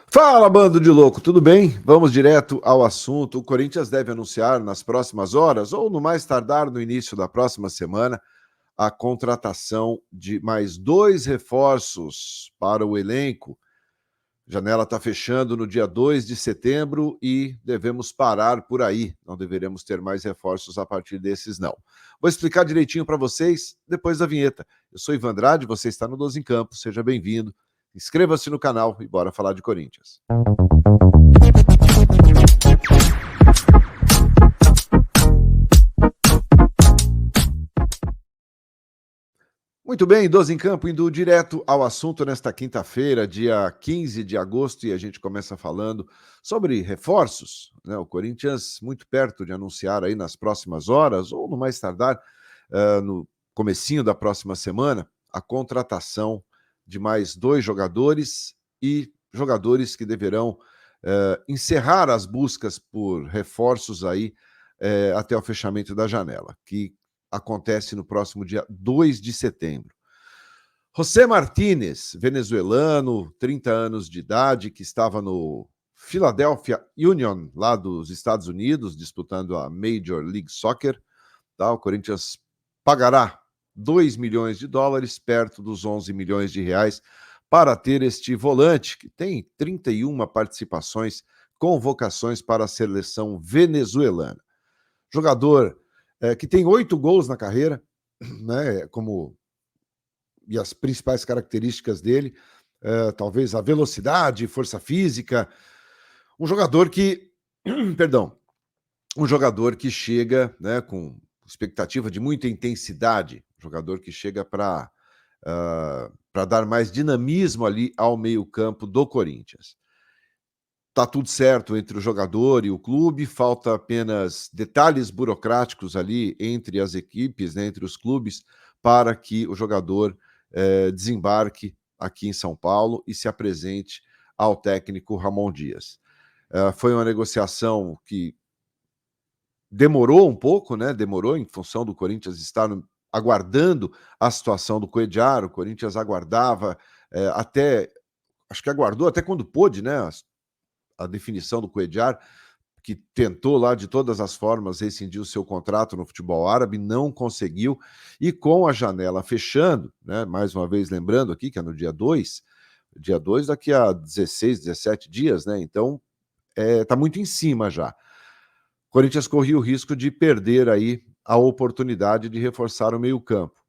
Fala, bando de louco, tudo bem? Vamos direto ao assunto. O Corinthians deve anunciar nas próximas horas, ou no mais tardar no início da próxima semana, a contratação de mais 2 reforços para o elenco. A janela está fechando no dia 2 de setembro e devemos parar por aí. Não deveremos ter mais reforços a partir desses, não. Vou explicar direitinho para vocês depois da vinheta. Eu sou Ivan Andrade, você está no 12 em Campo, seja bem-vindo. Inscreva-se no canal e bora falar de Corinthians. Muito bem, 12 em Campo, indo direto ao assunto nesta quinta-feira, dia 15 de agosto, e a gente começa falando sobre reforços, né? O Corinthians muito perto de anunciar aí nas próximas horas, ou no mais tardar, no comecinho da próxima semana, a contratação de mais 2 jogadores e jogadores que deverão encerrar as buscas por reforços aí até o fechamento da janela, que acontece no próximo dia 2 de setembro. José Martínez, venezuelano, 30 anos de idade, que estava no Philadelphia Union, lá dos Estados Unidos, disputando a Major League Soccer. Tá? O Corinthians pagará 2 milhões de dólares, perto dos 11 milhões de reais, para ter este volante, que tem 31 participações, convocações para a seleção venezuelana. Jogador que tem 8 gols na carreira, né, e as principais características dele, talvez a velocidade, força física, um jogador que, perdão, um jogador que chega, né, com expectativa de muita intensidade, um jogador que chega para dar mais dinamismo ali ao meio-campo do Corinthians. Tá tudo certo entre o jogador e o clube, falta apenas detalhes burocráticos ali entre as equipes, né, entre os clubes, para que o jogador desembarque aqui em São Paulo e se apresente ao técnico Ramon Dias. Foi uma negociação que demorou um pouco, né? Demorou em função do Corinthians estar aguardando a situação do Cuéllar. O Corinthians aguardava até, acho que aguardou até quando pôde, né? A definição do Cuéllar, que tentou lá de todas as formas rescindir o seu contrato no futebol árabe, não conseguiu, e com a janela fechando, né, mais uma vez lembrando aqui que é no dia 2 daqui a 16, 17 dias, né, então tá muito em cima já. O Corinthians corria o risco de perder aí a oportunidade de reforçar o meio-campo,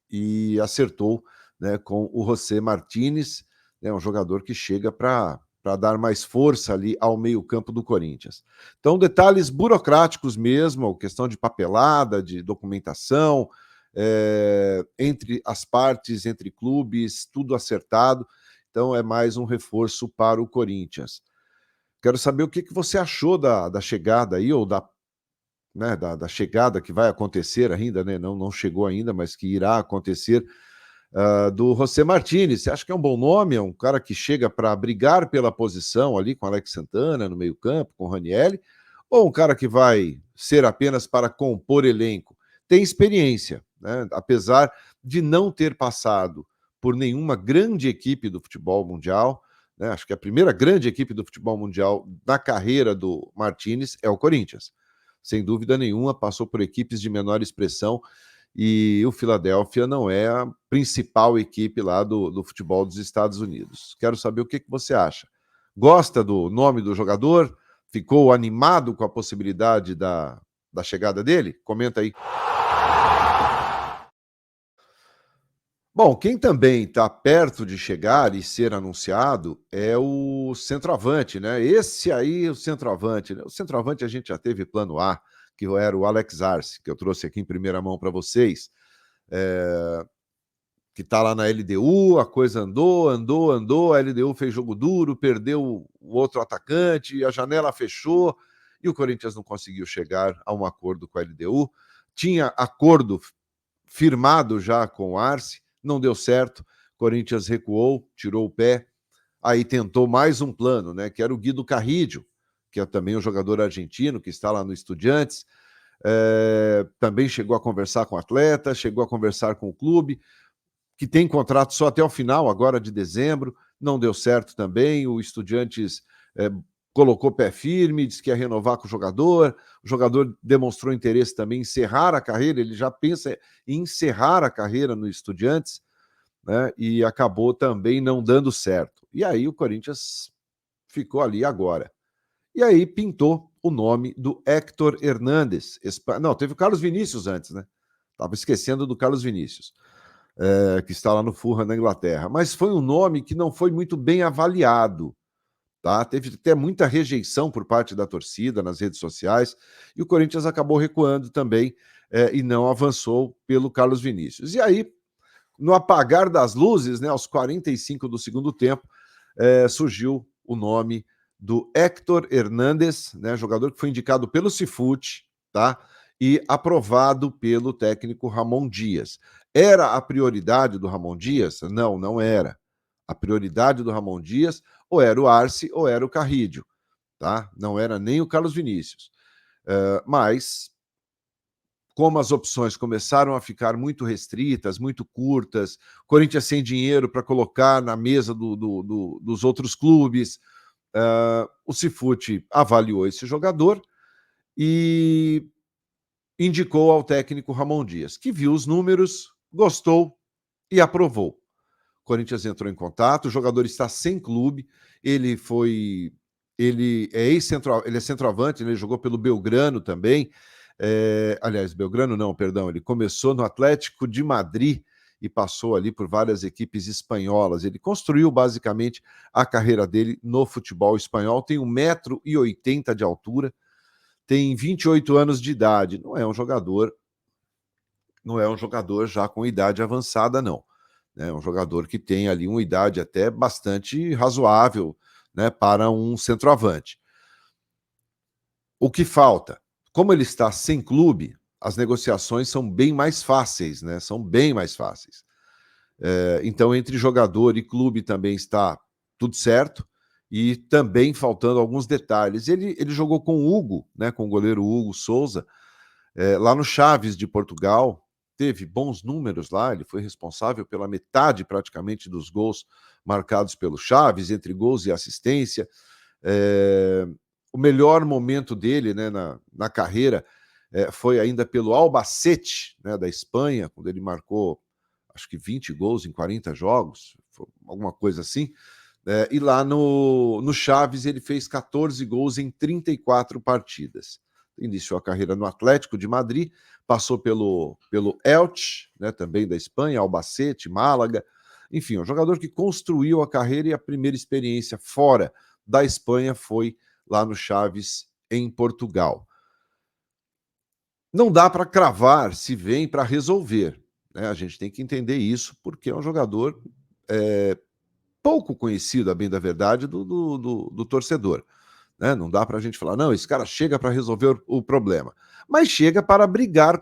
e acertou, né, com o José Martínez, né, um jogador que chega para dar mais força ali ao meio-campo do Corinthians. Então, detalhes burocráticos mesmo, questão de papelada, de documentação, entre as partes, entre clubes, tudo acertado. Então, é mais um reforço para o Corinthians. Quero saber o que você achou da chegada aí, ou da chegada que vai acontecer ainda, né? Não chegou ainda, mas que irá acontecer, do José Martínez. Você acha que é um bom nome? É um cara que chega para brigar pela posição ali com Alex Santana no meio-campo, com o Ranieri? Ou um cara que vai ser apenas para compor elenco? Tem experiência, né? Apesar de não ter passado por nenhuma grande equipe do futebol mundial, né? Acho que a primeira grande equipe do futebol mundial na carreira do Martínez é o Corinthians. Sem dúvida nenhuma, passou por equipes de menor expressão, e o Philadelphia não é a principal equipe lá do futebol dos Estados Unidos. Quero saber o que você acha. Gosta do nome do jogador? Ficou animado com a possibilidade da chegada dele? Comenta aí. Bom, quem também está perto de chegar e ser anunciado é o centroavante, né? Esse aí, o centroavante, né? O centroavante a gente já teve plano A, que era o Alex Arce, que eu trouxe aqui em primeira mão para vocês. Que está lá na LDU, a coisa andou, a LDU fez jogo duro, perdeu o outro atacante, a janela fechou e o Corinthians não conseguiu chegar a um acordo com a LDU. Tinha acordo firmado já com o Arce, não deu certo, Corinthians recuou, tirou o pé, aí tentou mais um plano, né, que era o Guido Carrillo, que é também um jogador argentino, que está lá no Estudiantes, também chegou a conversar com o atleta, chegou a conversar com o clube. que tem contrato só até o final, agora de dezembro, não deu certo também. O Estudiantes colocou pé firme, disse que ia renovar com o jogador demonstrou interesse também em encerrar a carreira, ele já pensa em encerrar a carreira no Estudiantes, né? E acabou também não dando certo. E aí o Corinthians ficou ali agora. E aí pintou o nome do Héctor Hernández. Não, teve o Carlos Vinícius antes, né? Estava esquecendo do Carlos Vinícius, que está lá no Fulham, na Inglaterra. Mas foi um nome que não foi muito bem avaliado. Tá? Teve até muita rejeição por parte da torcida nas redes sociais, e o Corinthians acabou recuando também e não avançou pelo Carlos Vinícius. E aí, no apagar das luzes, né, aos 45 do segundo tempo, surgiu o nome do Héctor Hernández, né, jogador que foi indicado pelo Cifute, tá? E aprovado pelo técnico Ramon Dias. Era a prioridade do Ramon Dias? Não, não era. A prioridade do Ramon Dias ou era o Arce ou era o Carrídio, tá? Não era nem o Carlos Vinícius. Mas como as opções começaram a ficar muito restritas, muito curtas, Corinthians sem dinheiro para colocar na mesa dos outros clubes, o Cifute avaliou esse jogador e indicou ao técnico Ramon Dias, que viu os números, gostou e aprovou. O Corinthians entrou em contato, o jogador está sem clube, ele é centroavante, ele jogou pelo Belgrano também. Aliás, Belgrano não, perdão, ele começou no Atlético de Madrid e passou ali por várias equipes espanholas. Ele construiu basicamente a carreira dele no futebol espanhol, tem 1,80 m de altura, tem 28 anos de idade, não é um jogador já com idade avançada, não. É um jogador que tem ali uma idade até bastante razoável, né, para um centroavante. O que falta? Como ele está sem clube, as negociações são bem mais fáceis, né? São bem mais fáceis. Então, entre jogador e clube também está tudo certo e também faltando alguns detalhes. Ele jogou com o Hugo, né, com o goleiro Hugo Souza, lá no Chaves de Portugal, teve bons números lá, ele foi responsável pela metade praticamente dos gols marcados pelo Chaves, entre gols e assistência. O melhor momento dele, né, na carreira foi ainda pelo Albacete, né, da Espanha, quando ele marcou acho que 20 gols em 40 jogos, alguma coisa assim. E lá no Chaves ele fez 14 gols em 34 partidas. Iniciou a carreira no Atlético de Madrid, passou pelo Elche, né, também da Espanha, Albacete, Málaga. Enfim, um jogador que construiu a carreira e a primeira experiência fora da Espanha foi lá no Chaves, em Portugal. Não dá para cravar se vem para resolver, né? A gente tem que entender isso, porque é um jogador pouco conhecido, a bem da verdade, do torcedor. Né? Não dá para a gente falar, não, esse cara chega para resolver o problema. Mas chega para brigar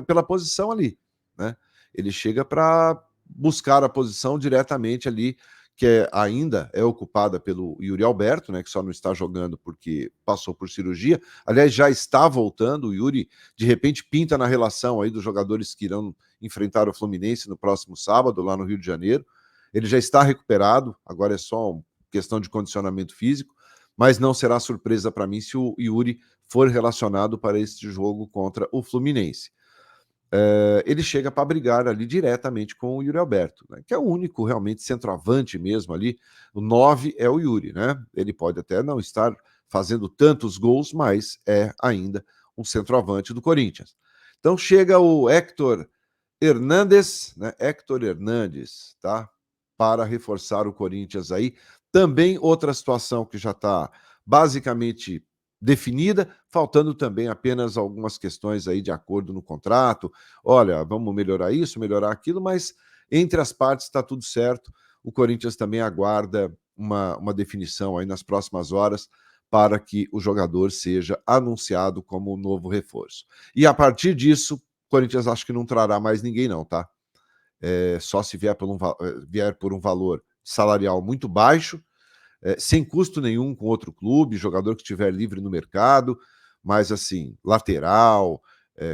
pela posição ali. Né? Ele chega para buscar a posição diretamente ali, que ainda é ocupada pelo Yuri Alberto, né, que só não está jogando porque passou por cirurgia. Aliás, já está voltando. O Yuri, de repente, pinta na relação aí dos jogadores que irão enfrentar o Fluminense no próximo sábado, lá no Rio de Janeiro. Ele já está recuperado, agora é só uma questão de condicionamento físico, mas não será surpresa para mim se o Yuri for relacionado para este jogo contra o Fluminense. Ele chega para brigar ali diretamente com o Yuri Alberto, né, que é o único realmente centroavante mesmo ali. O 9 é o Yuri, né? Ele pode até não estar fazendo tantos gols, mas é ainda um centroavante do Corinthians. Então chega o Héctor Hernández, né? Héctor Hernández, tá? Para reforçar o Corinthians aí. Também outra situação que já está basicamente definida, faltando também apenas algumas questões aí de acordo no contrato. Olha, vamos melhorar isso, melhorar aquilo, mas entre as partes está tudo certo. O Corinthians também aguarda uma definição aí nas próximas horas para que o jogador seja anunciado como novo reforço. E a partir disso, o Corinthians acho que não trará mais ninguém não, tá? Só se vier por um valor salarial muito baixo, sem custo nenhum com outro clube, jogador que estiver livre no mercado, mas assim, lateral,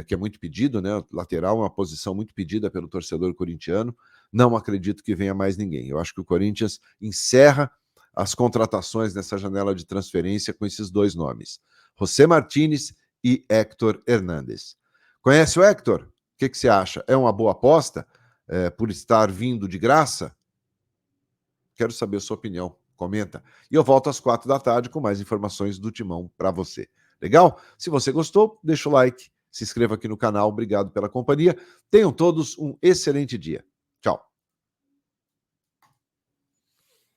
que é muito pedido, né? Lateral é uma posição muito pedida pelo torcedor corintiano, não acredito que venha mais ninguém. Eu acho que o Corinthians encerra as contratações nessa janela de transferência com esses dois nomes, José Martínez e Héctor Hernández. Conhece o Héctor? O que você acha? É uma boa aposta por estar vindo de graça? Quero saber a sua opinião. Comenta. E eu volto às 4 da tarde com mais informações do Timão para você. Legal? Se você gostou, deixa o like, se inscreva aqui no canal. Obrigado pela companhia. Tenham todos um excelente dia.